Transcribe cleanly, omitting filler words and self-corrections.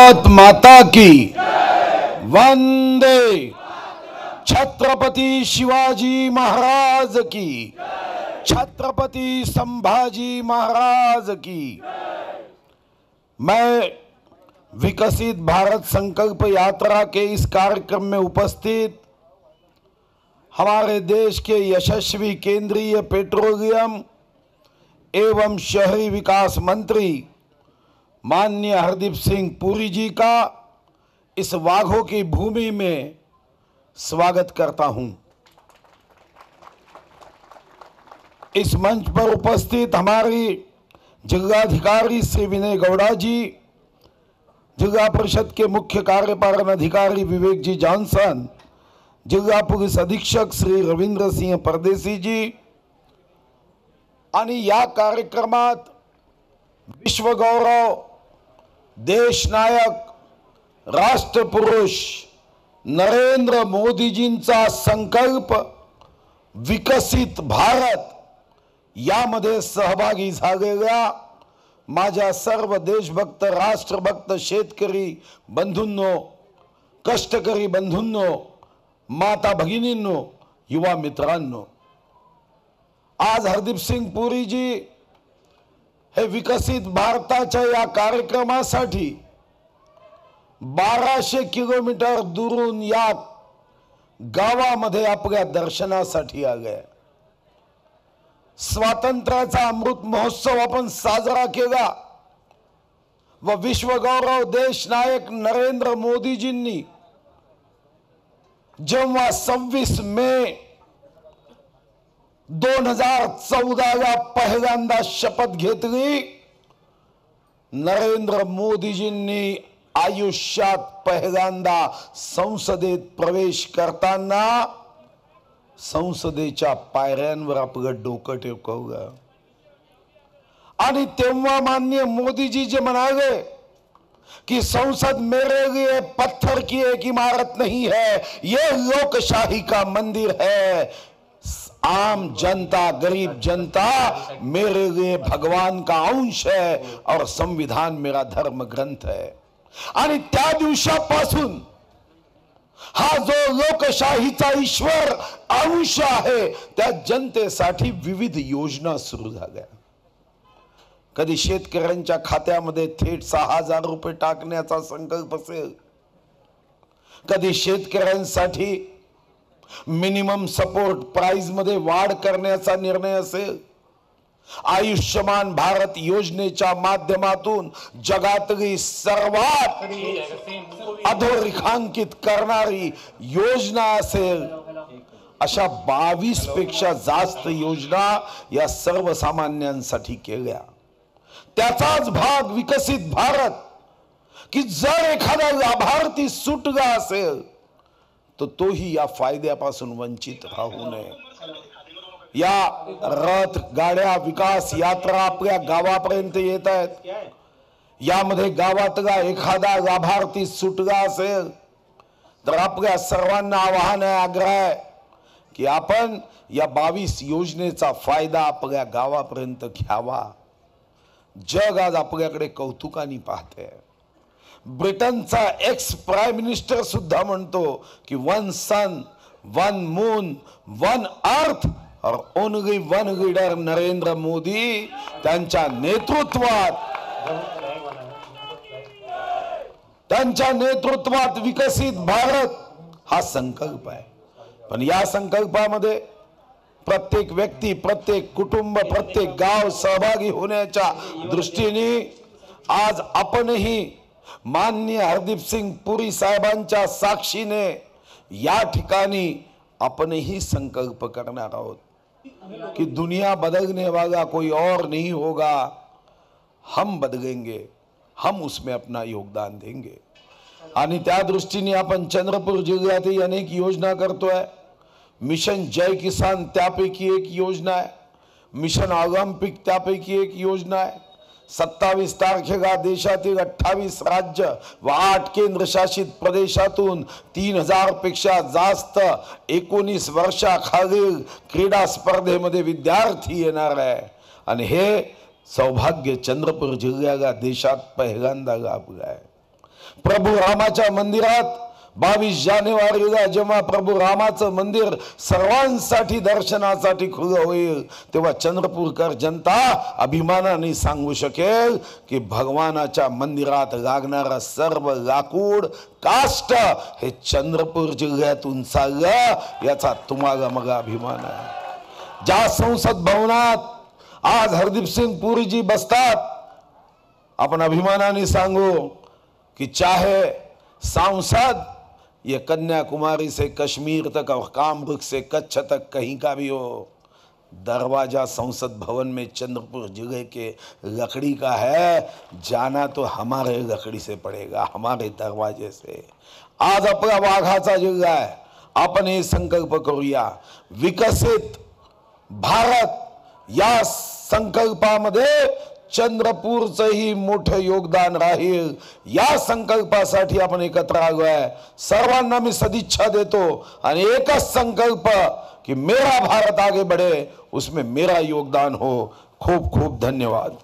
भारत माता की वंदे, छत्रपति शिवाजी महाराज की, छत्रपति संभाजी महाराज की। मैं विकसित भारत संकल्प यात्रा के इस कार्यक्रम में उपस्थित हमारे देश के यशस्वी केंद्रीय पेट्रोलियम एवं शहरी विकास मंत्री माननीय हरदीप सिंह पुरी जी का इस वाघों की भूमि में स्वागत करता हूं। इस मंच पर उपस्थित हमारी जिलाधिकारी श्री विनय गौड़ा जी, जिला परिषद के मुख्य कार्यपालन अधिकारी विवेक जी जॉनसन, जिला पुलिस अधीक्षक श्री रवींद्र सिंह परदेसी जी आणि या कार्यक्रमात विश्वगौरव, देशनायक, राष्ट्रपुरुष नरेंद्र मोदीजींचा संकल्प विकसित भारत यामध्ये सहभागी झालेल्या माझ्या सर्व देशभक्त, राष्ट्रभक्त शेतकरी बंधूंनो, कष्टकरी बंधूंनो, माता भगिनींनो, युवा मित्रांनो, आज हरदीप सिंग पुरी जी हे विकसित भारताच्या या कार्यक्रमासाठी 1200 किलोमीटर दूरून या गावामध्ये आपल्या दर्शनासाठी आले। स्वातंत्र्याचा अमृत महोत्सव आपण साजरा केला व विश्वगौरव देशनायक नरेंद्र मोदीजींनी जेव्हा 26 मे 2014 पहिल्यांदा शपथ घेतली, नरेंद्र मोदीजींनी आयुष्यात पहिल्यांदा संसदेत प्रवेश करताना संसदेच्या पायऱ्यांवर आपलं डोकं टेकवलं आणि तेव्हा माननीय मोदीजी जे म्हणाले कि संसद मेरे लिए पत्थर की एक इमारत नहीं है, ये लोकशाही का मंदिर है। आम जनता, गरीब जनता मेरे लिए भगवान का अंश है और संविधान मेरा धर्म ग्रंथ है। आणि त्या दिवसापासून हा जो लोकशाहीचा ईश्वर अंश आहे त्या जनतेसाठी विविध योजना सुरू झाल्या। कधी शेतकऱ्यांच्या खात्यामध्ये थेट 6000 रुपये टाकण्याचा संकल्प असेल, कधी शेतकऱ्यांसाठी मिनिमम सपोर्ट प्राइस मध्ये वाढ करण्याचा निर्णय असेल, आयुष्यमान भारत योजनेच्या माध्यमातून जगातली सर्वात अधोरेखांकित करणारी योजना असेल, अशा 22 पेक्षा जास्त योजना या सर्वसामान्यांसाठी केल्या। त्याचाच भाग विकसित भारत की जर एखादा लाभार्थी सुटला असेल तो तोही या फायद्यापासून वंचित राहू नये। या रथ गाड्या विकास यात्रा आपल्या गावापर्यंत येत आहेत। यामध्ये गावातला एखादा लाभार्थी सुटला असेल तर आपल्या सर्वांना आवाहन आहे, आग्रह आहे की आपण या 22 योजनेचा फायदा आपल्या गावापर्यंत घ्यावा। जग आज आपल्याकडे कौतुकाने पाहते। ब्रिटनचा एक्स प्राइम मिनिस्टर सुद्धा म्हणतो की वन सन, वन मून, वन अर्थ और only one leader Narendra Modi त्यांच्या नेतृत्वात विकसित भारत हा संकल्प आहे। पण या संकल्पामध्ये प्रत्येक व्यक्ती, प्रत्येक कुटुंब, प्रत्येक गाव सहभागी होण्याच्या दृष्टीने आज आपणही माननीय हरदीप सिंग पुरी साहेबांच्या साक्षीने या ठिकाणी आपणही संकल्प करणार आहोत कि दुनिया बदलने वाला कोई और नहीं होगा, हम बदलेंगे, हम उसमें अपना योगदान देंगे। आणि त्या दृष्टीने आपण चंद्रपूर जिल्ह्यातही अनेक योजना करतोय। मिशन जय किसान त्यापैकी एक योजना आहे, मिशन ऑलिम्पिक त्यापैकी एक योजना आहे। 27 तारखेला देशातील 28 राज्य व 8 केंद्रशासित प्रदेशातून 3000 पेक्षा जास्त 19 वर्षाखालील क्रीडा स्पर्धेमध्ये विद्यार्थी येणार आहे आणि हे सौभाग्य चंद्रपूर जिल्ह्याला देशात पहिल्यांदा लाभलं आहे। प्रभू रामाच्या मंदिरात 22 जानेवारीला जेव्हा प्रभू रामाचं मंदिर सर्वांसाठी दर्शनासाठी खुलं होईल तेव्हा चंद्रपूरकर जनता अभिमानाने सांगू शकेल की भगवानाच्या मंदिरात लागणारा सर्व लाकूड काष्ट हे चंद्रपूर जिल्ह्यातून चाललं, याचा तुम्हाला मग अभिमान आहे। ज्या संसद भवनात आज हरदीप सिंग पुरी जी बसतात, अपन अभिमानाने सांगू कि चाहे सांसद ये कन्याकुमारी से कश्मीर तक और कामरूप से कच्छ तक कहीं का भी हो, दरवाजा संसद भवन में चंद्रपुर जिले के लकड़ी का है, जाना तो हमारे लकड़ी से पड़ेगा, हमारे दरवाजे से। आज आपला वाघाचा जिल्हा आहे, आपण हे संकल्प करूया, विकसित भारत या संकल्पामध्ये चंद्रपूरचंही मोठं योगदान राहील। या संकल्पासाठी आपण एकत्र आलो आहे। सर्वांना मी सदिच्छा देतो आणि एकच संकल्प कि मेरा भारत आगे बढ़े, उसमें मेरा योगदान हो। खूब खूब धन्यवाद।